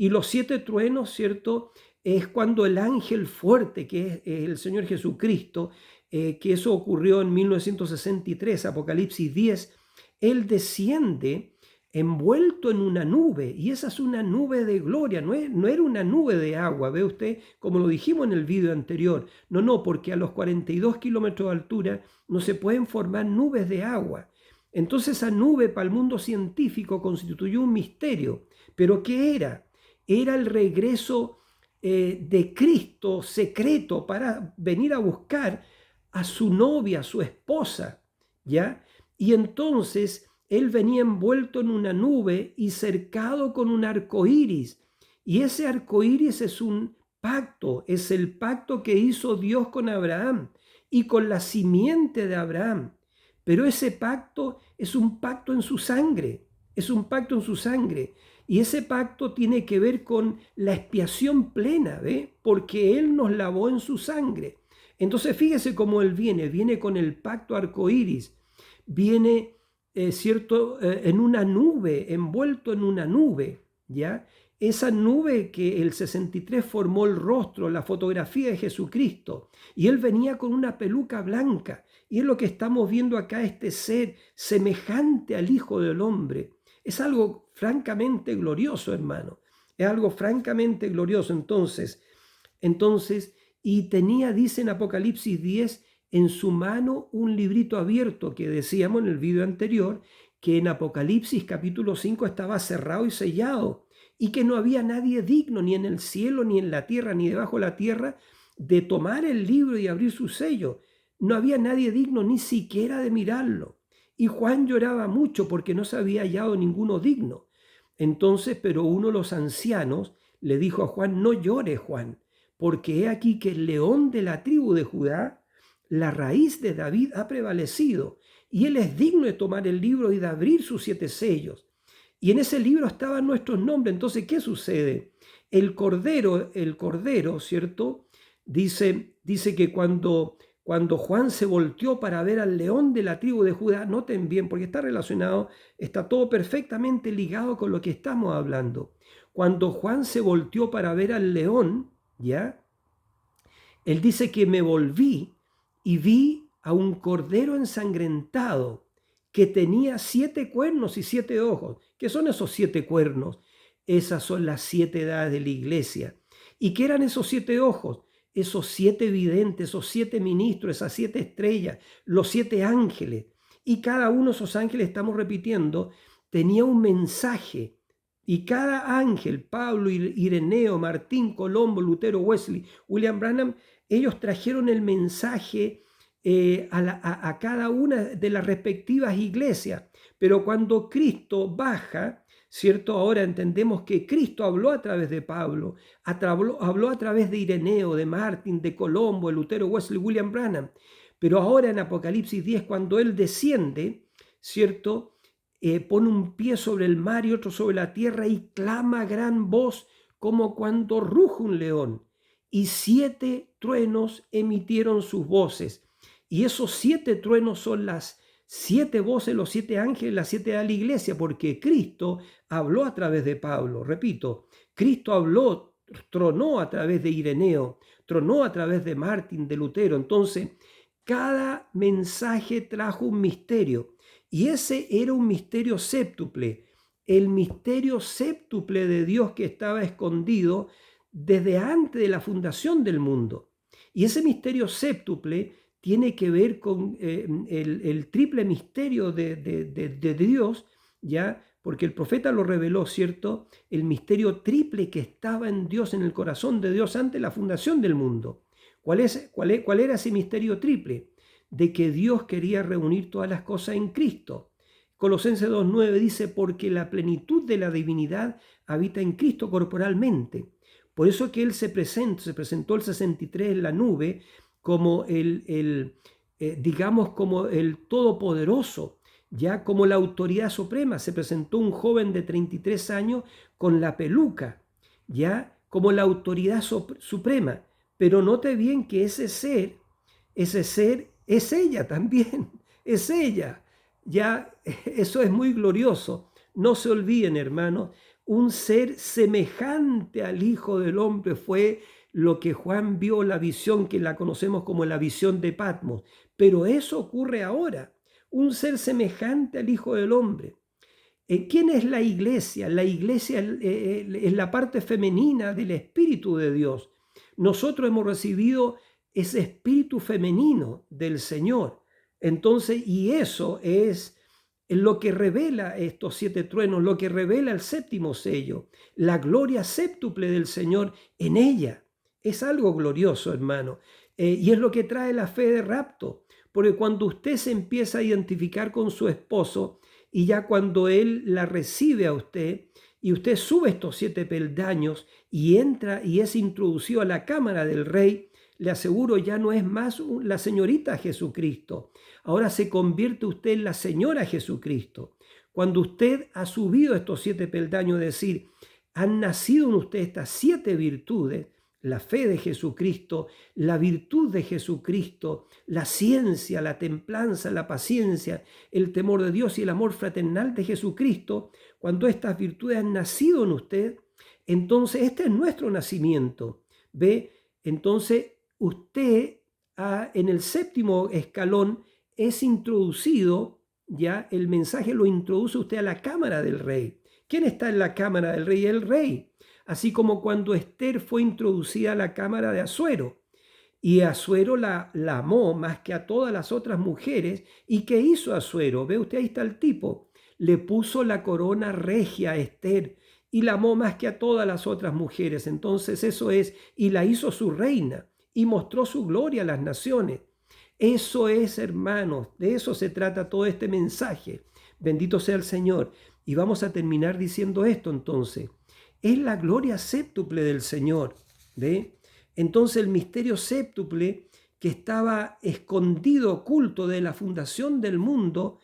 Y los 7 truenos, ¿cierto? Es cuando el ángel fuerte, que es el Señor Jesucristo, que eso ocurrió en 1963, Apocalipsis 10, Él desciende envuelto en una nube, y esa es una nube de gloria, no era una nube de agua, ve usted, como lo dijimos en el video anterior, no, porque a los 42 kilómetros de altura no se pueden formar nubes de agua. Entonces esa nube para el mundo científico constituyó un misterio. ¿Pero qué era? Era el regreso de Cristo secreto para venir a buscar a su novia, a su esposa, ¿ya? Y entonces él venía envuelto en una nube y cercado con un arco iris. Y ese arco iris es un pacto, es el pacto que hizo Dios con Abraham y con la simiente de Abraham. Pero ese pacto es un pacto en su sangre, es un pacto en su sangre. Y ese pacto tiene que ver con la expiación plena, ¿ve? Porque Él nos lavó en su sangre. Entonces fíjese cómo Él viene con el pacto arcoíris, viene, ¿cierto? En una nube, envuelto en una nube, ¿ya? Esa nube que el 63 formó el rostro, la fotografía de Jesucristo, y Él venía con una peluca blanca, y es lo que estamos viendo acá, este ser semejante al Hijo del Hombre. Es algo francamente glorioso, hermano. Es algo francamente glorioso. Entonces, y tenía, dice en Apocalipsis 10, en su mano un librito abierto, que decíamos en el video anterior, que en Apocalipsis capítulo 5 estaba cerrado y sellado, y que no había nadie digno, ni en el cielo, ni en la tierra, ni debajo de la tierra, de tomar el libro y abrir su sello. No había nadie digno ni siquiera de mirarlo. Y Juan lloraba mucho porque no se había hallado ninguno digno. Entonces, pero uno de los ancianos le dijo a Juan: no llores, Juan, porque he aquí que el león de la tribu de Judá, la raíz de David, ha prevalecido, y él es digno de tomar el libro y de abrir sus 7 sellos. Y en ese libro estaban nuestros nombres. Entonces, ¿qué sucede? El cordero, ¿cierto? Dice que cuando Juan se volteó para ver al león de la tribu de Judá, noten bien, porque está relacionado, está todo perfectamente ligado con lo que estamos hablando. Cuando Juan se volteó para ver al león, ¿ya? Él dice que me volví y vi a un cordero ensangrentado que tenía 7 cuernos y 7 ojos. ¿Qué son esos 7 cuernos? Esas son las 7 edades de la iglesia. ¿Y qué eran esos 7 ojos? Esos 7 videntes, esos 7 ministros, esas 7 estrellas, los 7 ángeles. Y cada uno de esos ángeles, estamos repitiendo, tenía un mensaje. Y cada ángel, Pablo, Ireneo, Martín, Colombo, Lutero, Wesley, William Branham, ellos trajeron el mensaje a cada una de las respectivas iglesias. Pero cuando Cristo baja, ¿cierto? Ahora entendemos que Cristo habló a través de Pablo, habló a través de Ireneo, de Martín, de Colombo, de Lutero, Wesley, William Branham. Pero ahora en Apocalipsis 10, cuando Él desciende, ¿cierto? Pone un pie sobre el mar y otro sobre la tierra y clama a gran voz como cuando ruge un león. Y 7 truenos emitieron sus voces. Y esos 7 truenos son las 7 voces, los 7 ángeles, las 7 de la iglesia, porque Cristo habló a través de Pablo. Repito, Cristo habló, tronó a través de Ireneo, tronó a través de Martín, de Lutero. Entonces, cada mensaje trajo un misterio. Y ese era un misterio séptuple, el misterio séptuple de Dios que estaba escondido desde antes de la fundación del mundo. Y ese misterio séptuple tiene que ver con el triple misterio de Dios, ¿ya? Porque el profeta lo reveló, ¿cierto? El misterio triple que estaba en Dios, en el corazón de Dios antes de la fundación del mundo. ¿Cuál era ese misterio triple? De que Dios quería reunir todas las cosas en Cristo. Colosenses 2:9 dice: porque la plenitud de la divinidad habita en Cristo corporalmente. Por eso que Él se presentó el 63 en la nube como digamos, como el Todopoderoso, ya como la autoridad suprema. Se presentó un joven de 33 años con la peluca, ya como la autoridad suprema. Pero note bien que ese ser es ella también, es ella. Ya, eso es muy glorioso. No se olviden, hermanos, un ser semejante al Hijo del Hombre fue lo que Juan vio, la visión que la conocemos como la visión de Patmos. Pero eso ocurre ahora, un ser semejante al Hijo del Hombre. ¿Quién es la iglesia? La iglesia es la parte femenina del Espíritu de Dios. Nosotros hemos recibido ese espíritu femenino del Señor. Entonces, y eso es lo que revela estos 7 truenos, lo que revela el 7º sello, la gloria séptuple del Señor en ella. Es algo glorioso, hermano. Y es lo que trae la fe de rapto. Porque cuando usted se empieza a identificar con su esposo, y ya cuando él la recibe a usted, y usted sube estos 7 peldaños y entra y es introducido a la cámara del rey, le aseguro, ya no es más la señorita Jesucristo. Ahora se convierte usted en la señora Jesucristo. Cuando usted ha subido estos 7 peldaños, es decir, han nacido en usted estas 7 virtudes, la fe de Jesucristo, la virtud de Jesucristo, la ciencia, la templanza, la paciencia, el temor de Dios y el amor fraternal de Jesucristo. Cuando estas virtudes han nacido en usted, entonces este es nuestro nacimiento. ¿Ve? Entonces usted en el 7º escalón es introducido, ya el mensaje lo introduce usted a la cámara del rey. ¿Quién está en la cámara del rey? El rey. Así como cuando Esther fue introducida a la cámara de Asuero. Y Asuero la amó más que a todas las otras mujeres. ¿Y qué hizo Asuero? Ve usted, ahí está el tipo. Le puso la corona regia a Esther y la amó más que a todas las otras mujeres. Entonces eso es, y la hizo su reina y mostró su gloria a las naciones. Eso es, hermanos, de eso se trata todo este mensaje. Bendito sea el Señor. Y vamos a terminar diciendo esto entonces. Es la gloria séptuple del Señor. ¿Ve? Entonces el misterio séptuple que estaba escondido, oculto de la fundación del mundo,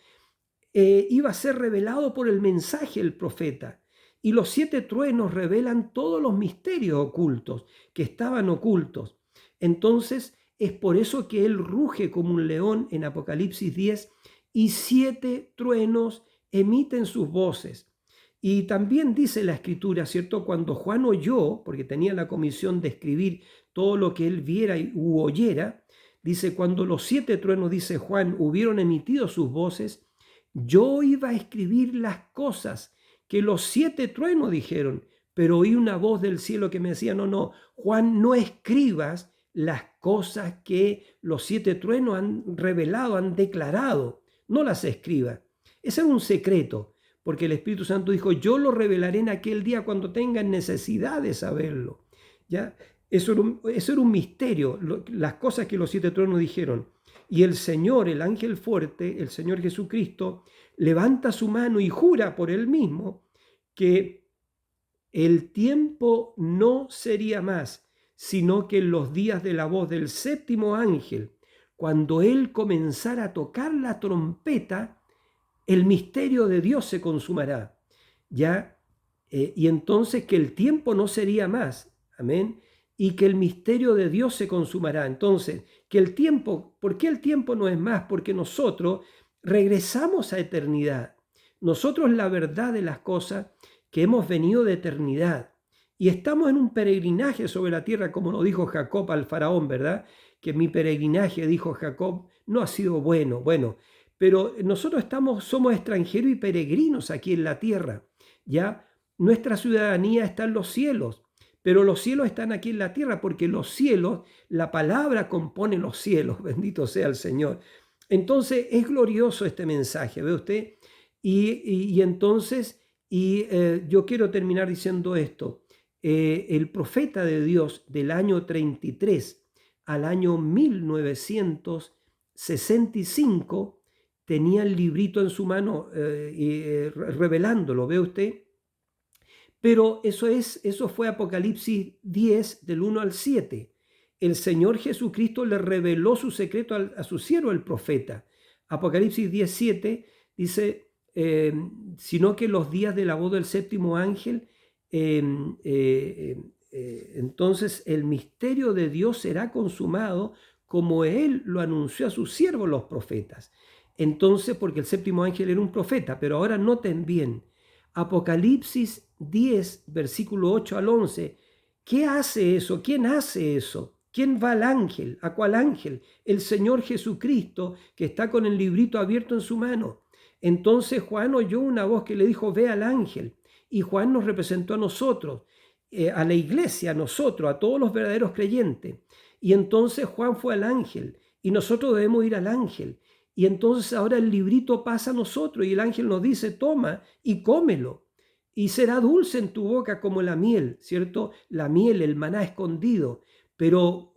iba a ser revelado por el mensaje del profeta. Y los 7 truenos revelan todos los misterios ocultos que estaban ocultos. Entonces es por eso que él ruge como un león en Apocalipsis 10 y 7 truenos emiten sus voces. Y también dice la Escritura, ¿cierto? Cuando Juan oyó, porque tenía la comisión de escribir todo lo que él viera u oyera, dice, cuando los 7 truenos, dice Juan, hubieron emitido sus voces, yo iba a escribir las cosas que los 7 truenos dijeron, pero oí una voz del cielo que me decía, no, Juan, no escribas las cosas que los 7 truenos han revelado, han declarado, no las escribas. Ese era un secreto. Porque el Espíritu Santo dijo, yo lo revelaré en aquel día cuando tengan necesidad de saberlo. ¿Ya? Eso era un misterio, las cosas que los 7 truenos dijeron. Y el Señor, el ángel fuerte, el Señor Jesucristo, levanta su mano y jura por él mismo que el tiempo no sería más, sino que en los días de la voz del 7º ángel, cuando él comenzara a tocar la trompeta, el misterio de Dios se consumará, ¿ya? Y entonces que el tiempo no sería más, amén, y que el misterio de Dios se consumará. Entonces, que el tiempo, ¿por qué el tiempo no es más? Porque nosotros regresamos a eternidad. Nosotros la verdad de las cosas que hemos venido de eternidad y estamos en un peregrinaje sobre la tierra, como lo dijo Jacob al faraón, ¿verdad? Que mi peregrinaje, dijo Jacob, no ha sido bueno. Bueno, pero nosotros somos extranjeros y peregrinos aquí en la tierra, ¿ya? Nuestra ciudadanía está en los cielos, pero los cielos están aquí en la tierra porque los cielos, la palabra compone los cielos, bendito sea el Señor. Entonces es glorioso este mensaje, ¿ve usted? Y entonces, yo quiero terminar diciendo esto. El profeta de Dios del año 33 al año 1965 tenía el librito en su mano revelándolo, ¿ve usted? Pero eso fue Apocalipsis 10 del 1 al 7. El Señor Jesucristo le reveló su secreto a su siervo el profeta. Apocalipsis 10:7 dice, sino que los días de la voz del 7º ángel, entonces el misterio de Dios será consumado como Él lo anunció a sus siervos los profetas. Entonces, porque el 7º ángel era un profeta, pero ahora noten bien, Apocalipsis 10, versículo 8 al 11. ¿Qué hace eso? ¿Quién hace eso? ¿Quién va al ángel? ¿A cuál ángel? El Señor Jesucristo, que está con el librito abierto en su mano. Entonces Juan oyó una voz que le dijo, ve al ángel. Y Juan nos representó a nosotros, a la iglesia, a nosotros, a todos los verdaderos creyentes. Y entonces Juan fue al ángel y nosotros debemos ir al ángel. Y entonces ahora el librito pasa a nosotros y el ángel nos dice, toma y cómelo. Y será dulce en tu boca como la miel, ¿cierto? La miel, el maná escondido. Pero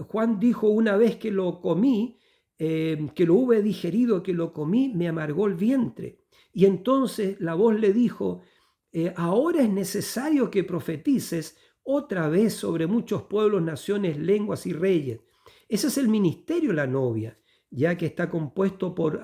Juan dijo una vez que lo comí, que lo hube digerido, que lo comí, me amargó el vientre. Y entonces la voz le dijo, ahora es necesario que profetices otra vez sobre muchos pueblos, naciones, lenguas y reyes. Ese es el ministerio de la novia, ya que está compuesto por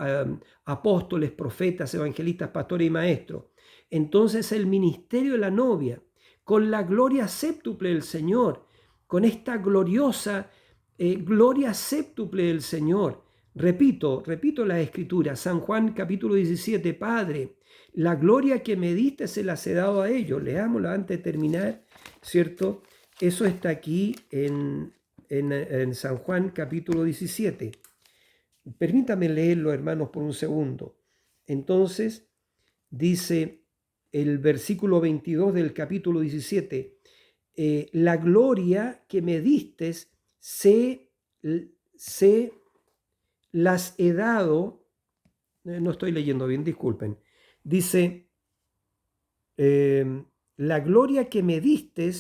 apóstoles, profetas, evangelistas, pastores y maestros. Entonces el ministerio de la novia, con la gloria séptuple del Señor, con esta gloriosa gloria séptuple del Señor. Repito la escritura, San Juan capítulo 17, Padre, la gloria que me diste se las he dado a ellos. Leámosla antes de terminar, ¿cierto? Eso está aquí en San Juan capítulo 17. Permítame leerlo, hermanos, por un segundo. Entonces, dice el versículo 22 del capítulo 17, la gloria que me diste se las he dado, no estoy leyendo bien, disculpen, dice, la gloria que me diste,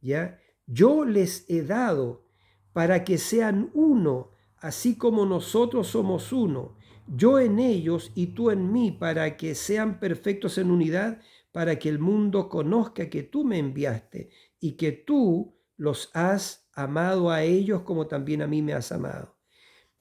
¿ya? Yo les he dado para que sean uno, así como nosotros somos uno, yo en ellos y tú en mí, para que sean perfectos en unidad, para que el mundo conozca que tú me enviaste y que tú los has amado a ellos como también a mí me has amado.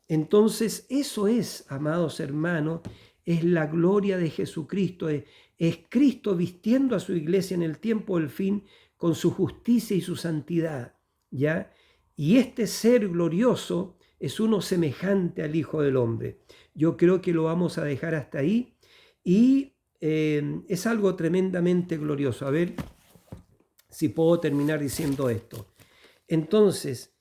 Entonces eso es, amados hermanos, es la gloria de Jesucristo, es Cristo vistiendo a su iglesia en el tiempo del fin con su justicia y su santidad, ¿ya? Y este ser glorioso es uno semejante al Hijo del Hombre. Yo creo que lo vamos a dejar hasta ahí y es algo tremendamente glorioso. A ver si puedo terminar diciendo esto. Entonces,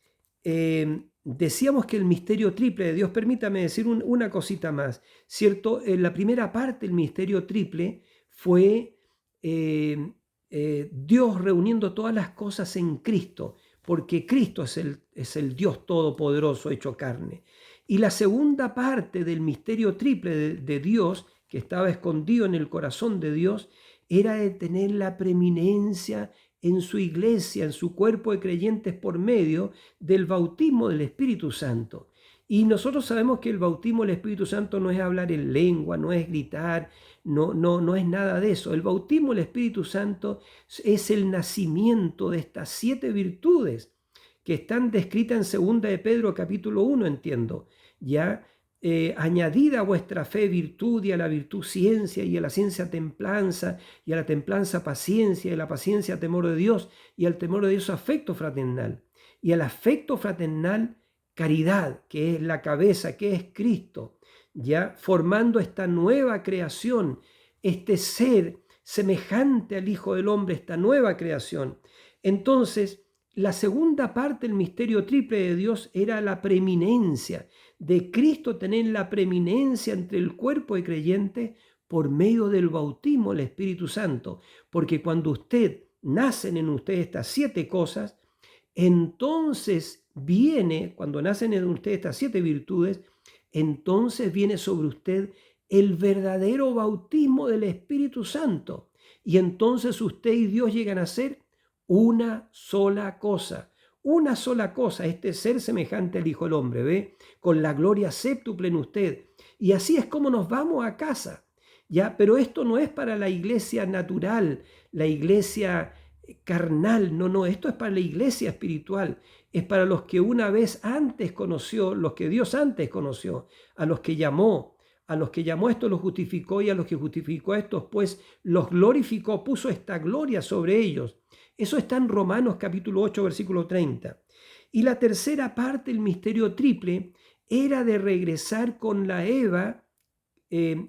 decíamos que el misterio triple de Dios, permítame decir una cosita más, ¿cierto? La primera parte del misterio triple fue Dios reuniendo todas las cosas en Cristo, porque Cristo es el Dios todopoderoso hecho carne. Y la segunda parte del misterio triple de Dios, que estaba escondido en el corazón de Dios, era de tener la preeminencia en su iglesia, en su cuerpo de creyentes por medio del bautismo del Espíritu Santo. Y nosotros sabemos que el bautismo del Espíritu Santo no es hablar en lengua, no es gritar, no es nada de eso. El bautismo del Espíritu Santo es el nacimiento de estas 7 virtudes que están descritas en 2 de Pedro capítulo 1, entiendo, ya. Añadida a vuestra fe virtud, y a la virtud ciencia, y a la ciencia templanza, y a la templanza paciencia, y a la paciencia temor de Dios, y al temor de Dios afecto fraternal, y al afecto fraternal caridad, que es la cabeza, que es Cristo, ya formando esta nueva creación, este ser semejante al Hijo del Hombre, esta nueva creación. Entonces, la segunda parte del misterio triple de Dios era la preeminencia de Cristo, tener la preeminencia entre el cuerpo de creyentes por medio del bautismo del Espíritu Santo. Porque cuando nacen en usted estas 7 cosas, entonces cuando nacen en usted estas 7 virtudes, entonces viene sobre usted el verdadero bautismo del Espíritu Santo. Y entonces usted y Dios llegan a ser una sola cosa, este ser semejante al Hijo del Hombre, ¿ve? Con la gloria séptuple en usted. Y así es como nos vamos a casa, ¿ya? Pero esto no es para la iglesia natural, la iglesia carnal, no, esto es para la iglesia espiritual, es para los que una vez antes conoció, los que Dios antes conoció, a los que llamó esto los justificó, y a los que justificó a estos pues los glorificó, puso esta gloria sobre ellos. Eso está en Romanos capítulo 8, versículo 30. Y la tercera parte del misterio triple era de regresar con la Eva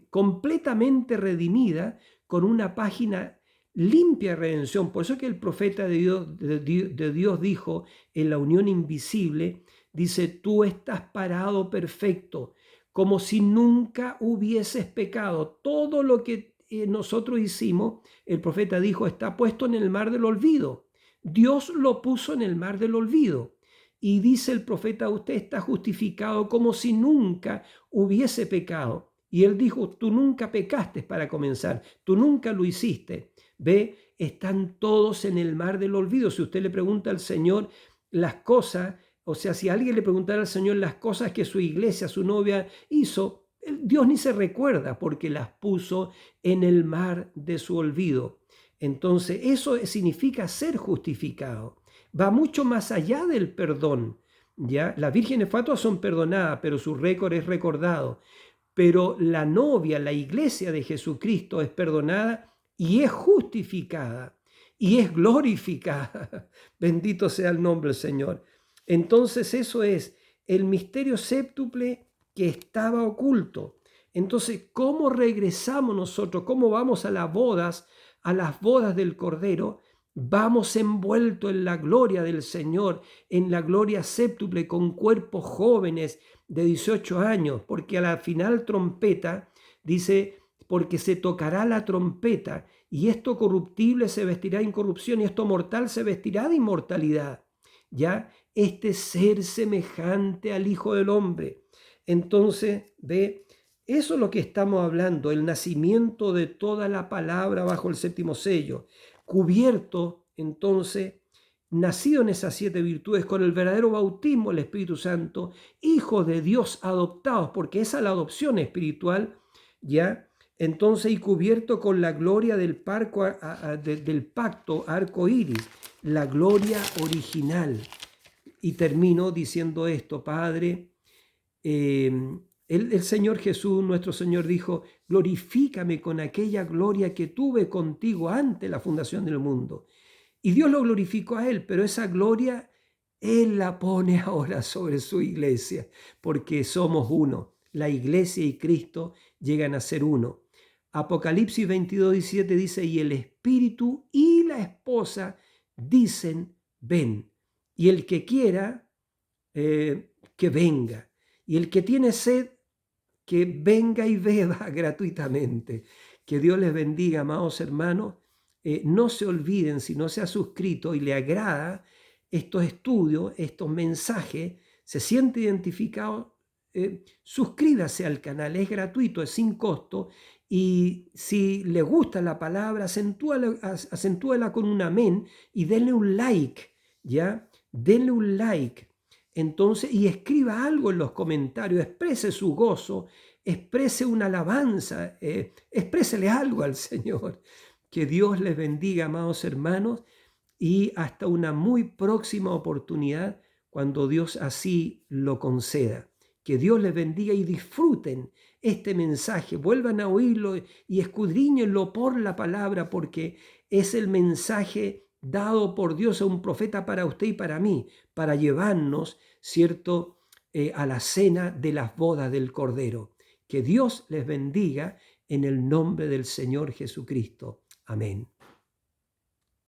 completamente redimida, con una página limpia de redención. Por eso que el profeta de Dios dijo en la unión invisible, dice, tú estás parado perfecto, como si nunca hubieses pecado. Todo lo que nosotros hicimos, el profeta dijo, está puesto en el mar del olvido. Dios lo puso en el mar del olvido. Y dice el profeta, usted está justificado como si nunca hubiese pecado. Y él dijo, tú nunca pecaste para comenzar, tú nunca lo hiciste. Ve, están todos en el mar del olvido. Si usted le pregunta al Señor las cosas, o sea, si alguien le preguntara al Señor las cosas que su iglesia, su novia hizo, Dios ni se recuerda porque las puso en el mar de su olvido. Entonces, eso significa ser justificado. Va mucho más allá del perdón. ¿Ya? Las vírgenes fatuas son perdonadas, pero su récord es recordado. Pero la novia, la iglesia de Jesucristo es perdonada y es justificada y es glorificada. Bendito sea el nombre del Señor. Entonces eso es el misterio séptuple que estaba oculto. Entonces, ¿cómo regresamos nosotros? ¿Cómo vamos a las bodas del Cordero? Vamos envueltos en la gloria del Señor, en la gloria séptuple, con cuerpos jóvenes de 18 años, porque a la final trompeta, dice, porque se tocará la trompeta, y esto corruptible se vestirá de incorrupción, y esto mortal se vestirá de inmortalidad. ¿Ya? Este ser semejante al Hijo del Hombre. Entonces, ve, eso es lo que estamos hablando, el nacimiento de toda la palabra bajo el séptimo sello, cubierto, entonces, nacido en esas 7 virtudes, con el verdadero bautismo del Espíritu Santo, hijos de Dios adoptados, porque esa es la adopción espiritual, ¿ya? Entonces, y cubierto con la gloria del pacto arco iris, la gloria original. Y termino diciendo esto, Padre, el Señor Jesús, nuestro Señor, dijo, glorifícame con aquella gloria que tuve contigo antes la fundación del mundo. Y Dios lo glorificó a él, pero esa gloria Él la pone ahora sobre su iglesia, porque somos uno. La iglesia y Cristo llegan a ser uno. Apocalipsis 22:17 dice, y el Espíritu y la esposa dicen, ven. Y el que quiera, que venga. Y el que tiene sed, que venga y beba gratuitamente. Que Dios les bendiga, amados hermanos. No se olviden, si no se ha suscrito y le agrada estos estudios, estos mensajes, se siente identificado, suscríbase al canal, es gratuito, es sin costo. Y si le gusta la palabra, acentúela con un amén y denle un like, ¿ya? Denle un like. Entonces, y escriba algo en los comentarios, exprese su gozo, exprese una alabanza, exprésele algo al Señor. Que Dios les bendiga, amados hermanos, y hasta una muy próxima oportunidad cuando Dios así lo conceda. Que Dios les bendiga y disfruten este mensaje, vuelvan a oírlo y escudriñenlo por la palabra, porque es el mensaje dado por Dios a un profeta para usted y para mí, para llevarnos, ¿cierto?, a la cena de las bodas del Cordero. Que Dios les bendiga en el nombre del Señor Jesucristo. Amén.